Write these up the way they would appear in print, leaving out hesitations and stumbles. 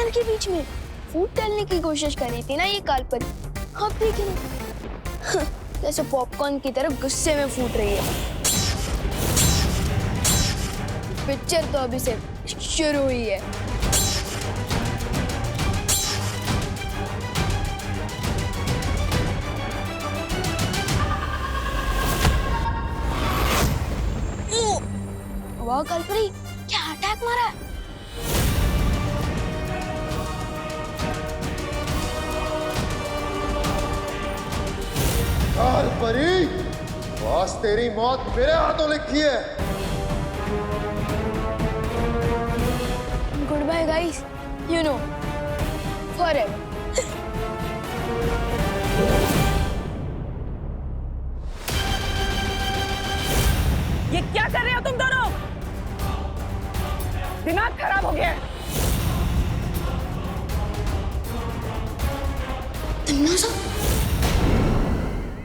Summer के बीच में फूट डालने की कोशिश कर रही थी ना ये काल्पनिक। अब देखिए ना, जैसे पॉपकॉर्न की तरह गुस्से में फूट रही है। पिक्चर तो अभी से शुरू हुई है। वाह काल्पनिक, क्या अटैक मारा है। काल्परी, बॉस तेरी मौत मेरे हाथों लिखी है। Goodbye guys, you know forever. ये क्या कर रहे हो तुम दोनों? दिमाग खराब हो गया है।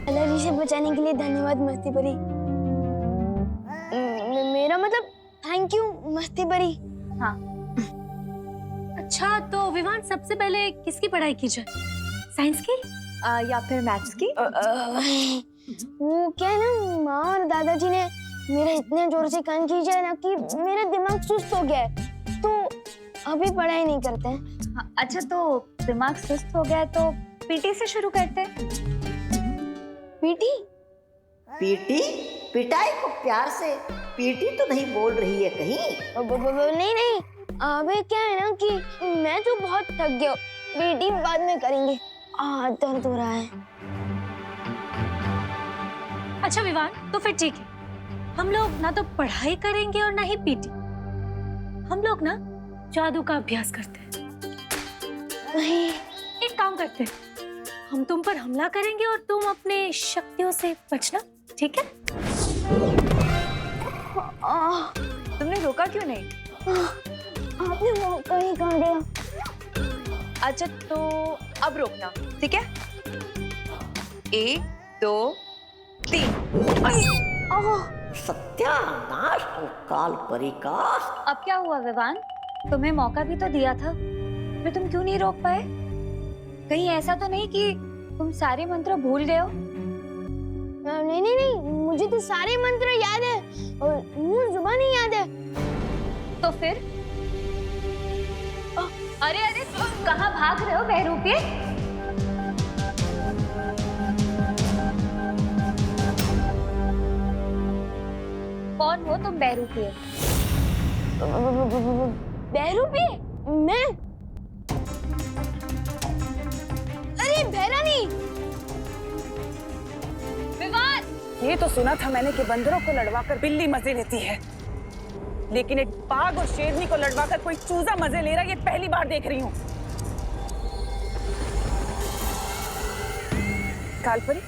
एलर्जी से बचाने के लिए धन्यवाद मस्ती परी। मेरा मतलब थैंक यू मस्ती परी। हाँ। अच्छा तो विवान सबसे पहले किसकी पढ़ाई की जाए, साइंस की या फिर मैथ्स की? वो क्या है ना, माँ और दादाजी ने मेरा इतने जोर से कान खींचा ना कि मेरा दिमाग सुस्त हो गया है, तो अभी पढ़ाई नहीं करते हैं। हाँ, अच्छा तो दिमाग सुस्त हो गया है तो पीटी से शुरू करते हैं। पीटी? पीटी? पिटाई को प्यार से पीटी तो नहीं बोल रही है कहीं? नहीं नहीं, अबे क्या है ना कि मैं तो बहुत थक गया हूँ, पीटी बाद में करेंगे, दर्द हो रहा है। अच्छा विवान तो फिर ठीक है, हम लोग ना तो पढ़ाई करेंगे और ना ही पीटी, हम लोग ना जादू का अभ्यास करते हैं। एक काम करते हैं, हम तुम पर हमला करेंगे और तुम अपने शक्तियों से बचना, ठीक है? तुमने रोका क्यों नहीं? आपने मौका ही कहाँ दिया। अच्छा तो अब रोकना, ठीक है? 1 2 3। सत्यानाश हो कालपरी का। अब क्या हुआ विवान, तुम्हें मौका भी तो दिया था, फिर तुम क्यों नहीं रोक पाए? कहीं ऐसा तो नहीं कि तुम सारे मंत्र भूल गए हो? नहीं नहीं नहीं, मुझे तो सारे मंत्र याद है और मुंह जुबान नहीं याद है। तो फिर? अरे अरे कहाँ भाग रहे हो बहरूपिये? कौन हो तुम बहरूपिये? बहरूपिये? मैं? अरे बहरा नहीं। विवान! ये तो सुना था मैंने कि बंदरों को लड़वाकर बिल्ली मजे लेती है, लेकिन एक बाघ और शेरनी को लड़वाकर कोई चूजा मजे ले रहा है, ये पहली बार देख रही हूँ। काल्परी,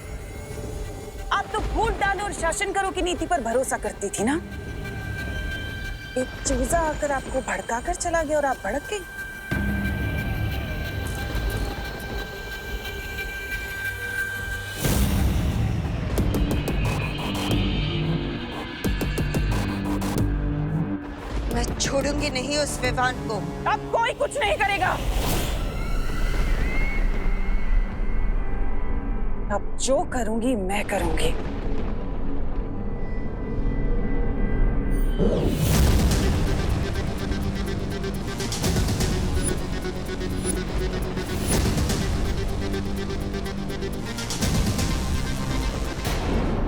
आप तो फूट डालो और शासन करो की नीति पर भरोसा करती थी ना। एक चूजा आकर आपको भड़काकर चला गया और आप भड़क गई। मैं छोड़ूंगी नहीं उस विवान को। अब कोई कुछ नहीं करेगा। अब जो करूंगी मैं करूंगी।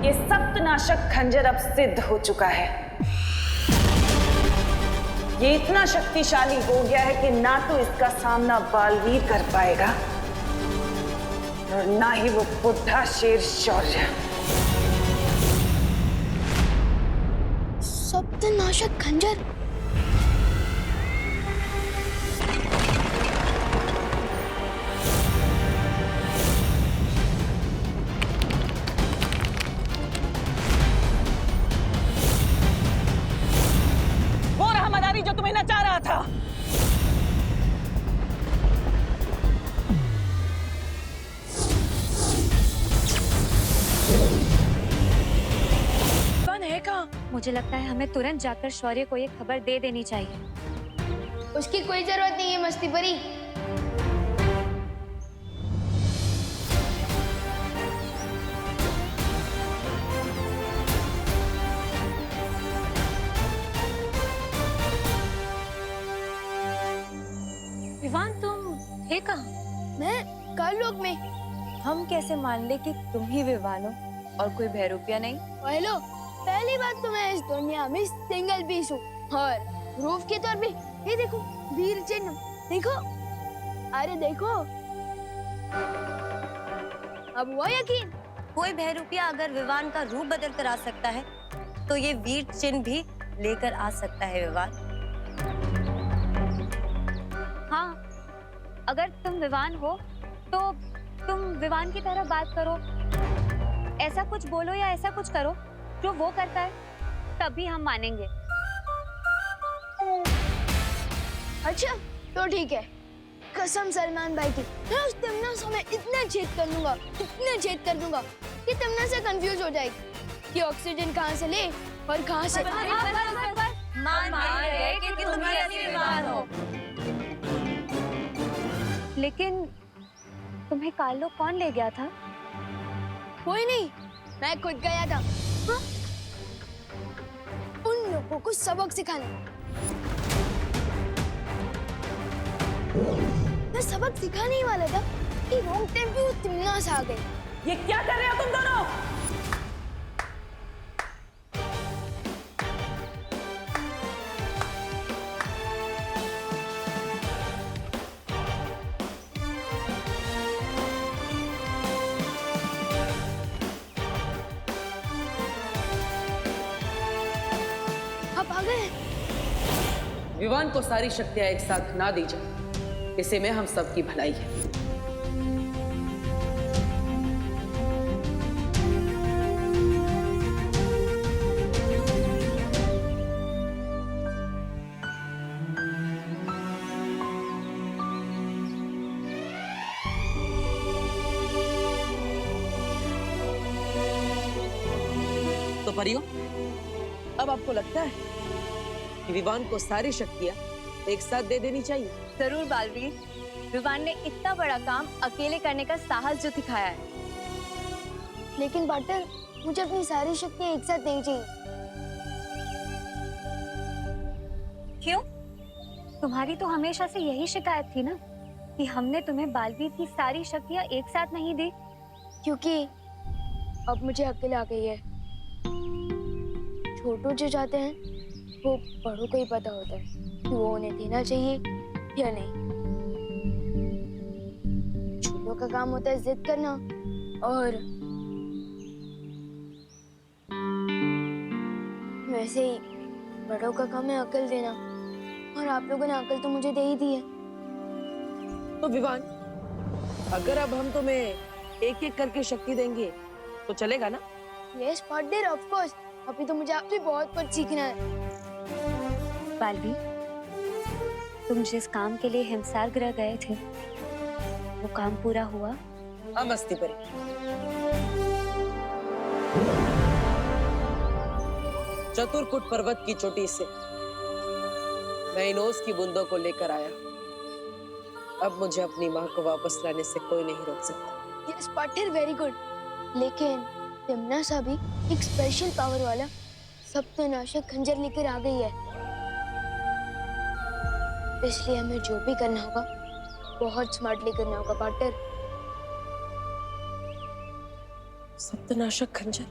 ये सप्तनाशक खंजर अब सिद्ध हो चुका है। ये इतना शक्तिशाली हो गया है कि ना तो इसका सामना बालवीर कर पाएगा और ना ही वो बुढ़ा शेर शौर्य। सप्तनाशक खंजर? वो रहा मदारी जो तुम्हें नचा रहा था। मुझे लगता है हमें तुरंत जाकर शौर्य को ये खबर दे देनी चाहिए। उसकी कोई जरूरत नहीं है मस्ती परी। कहाँ? मैं कालोक में। हम कैसे मान ले कि तुम ही विवान हो और कोई भैरूपिया नहीं? हेलो, पहली बात तो मैं इस दुनिया में सिंगल पीस हूँ और प्रूफ के तौर पे ये देखो वीर चिन्ह, देखो, अरे देखो, अब हुआ यकीन? कोई भैरूपिया अगर विवान का रूप बदल कर आ सकता है तो ये वीर चिन्ह भी लेकर आ सकता है विवान। हाँ, अगर तुम विवान हो तो तुम विवान की तरह बात करो, ऐसा कुछ बोलो या ऐसा कुछ करो जो वो करता है, तभी हम मानेंगे। अच्छा तो ठीक है, कसम सलमान भाई की, मैं उस तमन्ना में इतना छेद कर दूंगा, इतना छेद कर दूंगा कि तमन्ना से कंफ्यूज हो जाएगी कि ऑक्सीजन कहाँ से ले और कहाँ से। मान गए कि तुम ही असली विवान हो। लेकिन तुम्हें कालो कौन ले गया था? कोई नहीं, मैं खुद गया था। हाँ? उन लोगों को सबक सिखाने। मैं सबक सिखाने ही वाला था कि रॉन्ग टाइम पे वो तमन्ना से आ गई। ये क्या कर रहे हो तुम दोनों? आप आ गए? विवान को सारी शक्तियां एक साथ ना दी जाए, इसे में हम सबकी भलाई है। तो परियों, अब आपको लगता है कि विवान को सारी शक्तियां एक साथ दे देनी चाहिए? जरूर बालवीर, विवान ने इतना बड़ा काम अकेले करने का साहस जो दिखाया है। लेकिन पार्टनर, मुझे अपनी सारी शक्तियां एक साथ नहीं चाहिए। क्यों? तुम्हारी तो हमेशा से यही शिकायत थी ना कि हमने तुम्हें बालवीर की सारी शक्तियां एक साथ नहीं दी। क्योंकि अब मुझे अकेले आ गई है। छोटू जो चाहते हैं वो बड़ों को ही पता होता है कि वो उन्हें देना चाहिए या नहीं। छोटों का काम होता है जिद करना और वैसे ही बड़ों का काम है अकल देना, और आप लोगों ने अकल तो मुझे दे ही दी है। तो विवान, अगर अब हम तुम्हें एक एक करके शक्ति देंगे तो चलेगा ना? Yes partner, of course. अभी तो मुझे आपसे बहुत कुछ सीखना है। बालवीर, तुम जिस काम के लिए हिमसार ग्रह गए थे वो काम पूरा हुआ? हाँ मस्ती परी, चतुरकुट पर्वत की चोटी से मैं इन ओस की बूंदों को लेकर आया। अब मुझे अपनी माँ को वापस लाने से कोई नहीं रोक सकता। Yes partner, very good. लेकिन तमन्ना सा भी एक स्पेशल पावर वाला सप्तनाशक खंजर लेकर आ गई है, इसलिए हमें जो भी करना होगा बहुत स्मार्टली करना होगा पार्टनर। सप्तनाशक खंजर?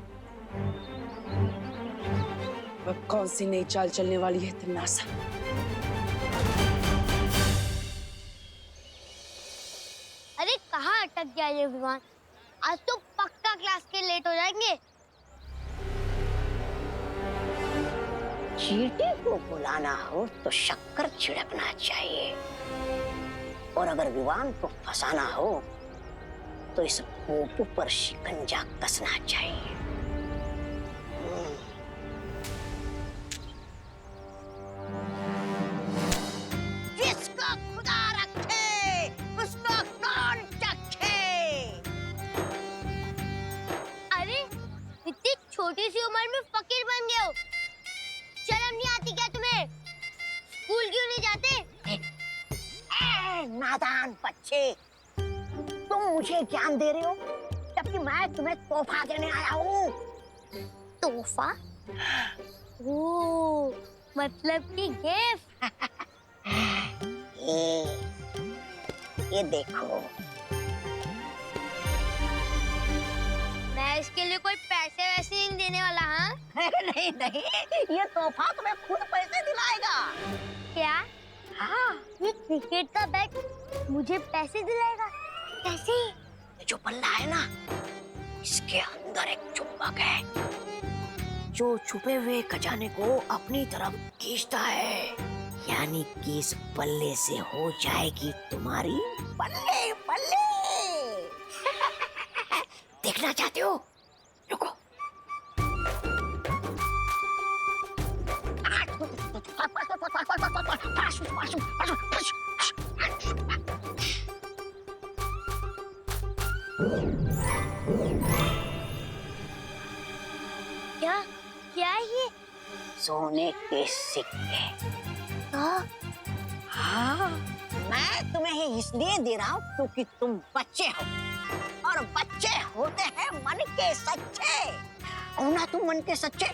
अब कौन सी नई चाल चलने वाली है तमन्नासा? अरे कहाँ अटक गया ये विमान? आज तो पक्का क्लास के लेट हो जाएंगे। चींटी को बुलाना हो तो शक्कर छिड़कना चाहिए, और अगर विवान को फंसाना हो तो इस पोपू पर शिकंजा कसना चाहिए। जिसको खुदा रखे उसको कौन चखे। अरे इतनी छोटी सी उम्र में फकीर बन गए हो, शर्म नहीं आती क्या तुम्हें? स्कूल क्यों नहीं जाते? नादान बच्चे, तुम मुझे ज्ञान दे रहे हो जबकि मैं तुम्हें तोहफा देने आया हूँ। तोहफा? ओह, मतलब कि गिफ्ट। ये देखो। मैं इसके लिए कोई पैसे वैसे नहीं देने वाला। हाँ नहीं नहीं, ये तोहफा तुम्हें खुद पैसे दिलाएगा। क्या? हाँ, ये क्रिकेट का बैट मुझे पैसे दिलाएगा? कैसे? ये जो बल्ला है ना, इसके अंदर एक चुंबक है जो छुपे हुए खजाने को अपनी तरफ खींचता है। यानी कि इस बल्ले से हो जाएगी तुम्हारी बल्ले बल्ले। देखना चाहते हो? रुको। क्या? क्या है ये? सोने के सिक्के। हाँ, मैं तुम्हें ही इसलिए दे रहा हूँ क्योंकि तुम बच्चे हो, और बच्चे होते हैं मन के सच्चे। हो ना तुम मन के सच्चे?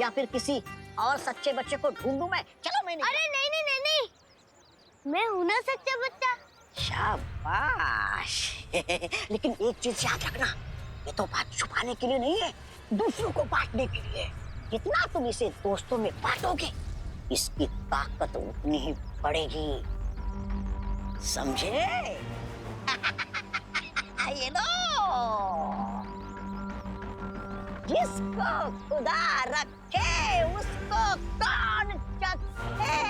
या फिर किसी और सच्चे बच्चे को ढूंढूं मैं? चलो मैं अरे नहीं नहीं नहीं नहीं, मैं हूं ना सच्चा बच्चा। शाबाश। लेकिन एक चीज याद रखना, ये तो बात छुपाने के लिए नहीं है, दूसरों को बांटने के लिए। जितना तुम इसे दोस्तों में बांटोगे, इसकी ताकत उतनी ही बढ़ेगी, समझे? ये लो, जिसको खुदा रखे उसको कौन चखे।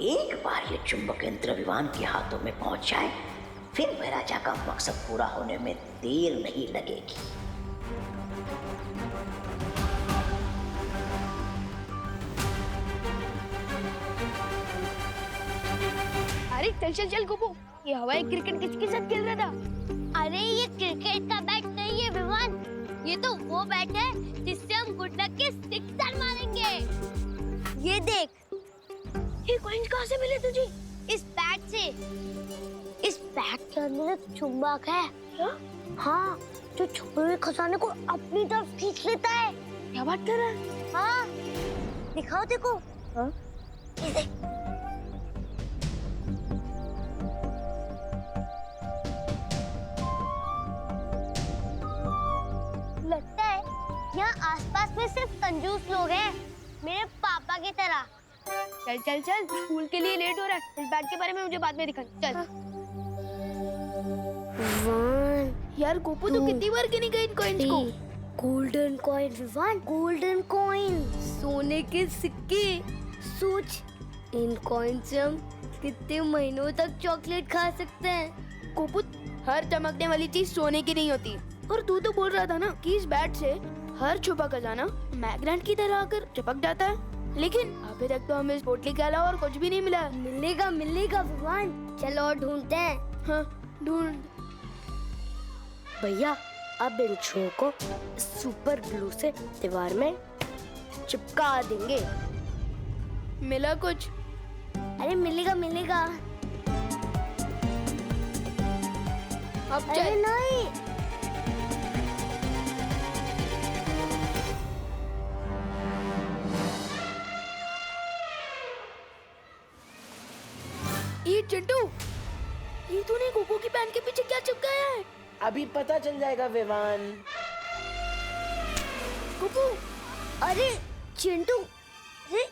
एक बार ये चुंबक यंत्र विवान के हाथों में पहुंच जाए, फिर महाराजा का मकसद पूरा होने में देर नहीं लगेगी। अरे चल चल चल गोपू, ये हवाई क्रिकेट किसके साथ खेल रहा था? अरे ये क्रिकेट का बैट नहीं है विवान, ये तो वो बैट है जिससे हम गुड लक के सिक्सर मारेंगे। ये देख, ये कॉइंस कहाँ से मिले तुझे? इस बैट से। इस बैट के अंदर एक चुंबक है। हाँ, जो छुपे हुए खजाने को अपनी तरफ खींच लेता है। क्या बात कर रहा है? हाँ, दिखाओ देखो। हाँ? ये देख। लगता है यहाँ आसपास में सिर्फ कंजूस लोग हैं, मेरे पापा की तरह। चल चल चल, स्कूल के लिए लेट हो रहा है। इस बैट के बारे में मुझे बाद में दिखा। चल। यार गोपू तो कितनी बार गिनी गई इन कॉइन्स को। Golden coin Vivaan, golden coin, सोने के सिक्के। सोच, इन कॉइन से हम कितने महीनों तक चॉकलेट खा सकते हैं। गोपू, हर चमकने वाली चीज सोने की नहीं होती। और तू तो बोल रहा था ना कि इस बैट से हर छुपा खजाना मैग्नेट की तरह आकर चिपक जाता है, लेकिन अभी तक तो हमें इस पोटली के अलावा और कुछ भी नहीं मिला। मिलेगा मिलेगा विवान, चलो और ढूंढते हैं। हाँ ढूंढ। भैया, अब इन छुओं को सुपर ग्लू से दीवार में चिपका देंगे। मिला कुछ? अरे मिलेगा मिलेगा। अब अरे चल। नहीं, ये चिंटू, ये तूने गोपू की पैंट के पीछे क्या चिपकाया है? अभी पता चल जाएगा विवान। गोपू, अरे चिंटू, अरे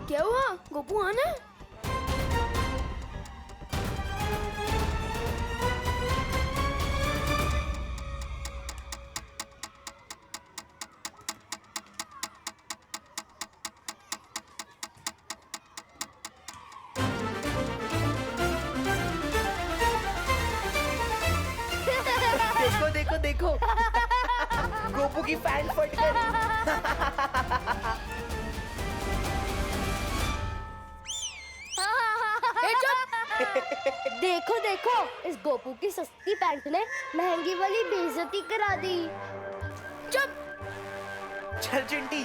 क्या हुआ? गोपू आना। देखो देखो देखो, गोपू की पैंट फट गई। देखो देखो, इस गोपू की सस्ती पैंट ने महंगी वाली बेइज्जती करा दी। चुप। चल चिंटी।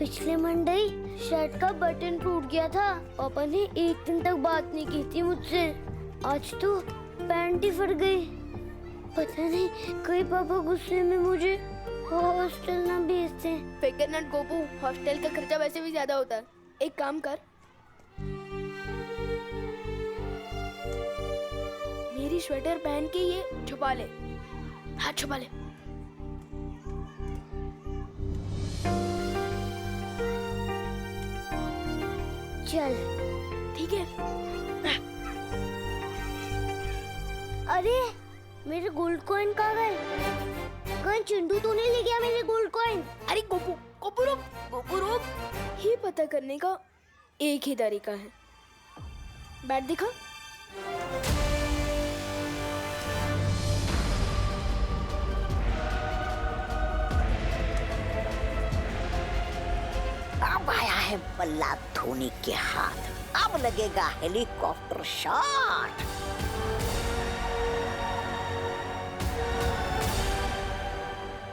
पिछले मंडे शर्ट का बटन टूट गया था। पापा ने एक दिन तक बात नहीं की थी मुझसे। आज तो पैंट ही फट गई। पता नहीं कहीं पापा गुस्से में मुझे हॉस्टल ना भेजते हैं। फिकर नट गोपू, हॉस्टल का खर्चा वैसे भी ज्यादा होता है। एक काम कर, मेरी स्वेटर पहन के ये छुपा ले। हाँ छुपा ले। चल ठीक है। अरे मेरे गोल्ड कॉइन कहाँ गए? कहीं चिंटू तो नहीं ले गया मेरे गोल्ड कॉइन? अरे गोपू, गोपू रुक, गोपू रुक। ये पता करने का एक ही तरीका है। बैट दिखा। अब आया है बल्ला धोनी के हाथ। अब लगेगा हेलीकॉप्टर शॉट।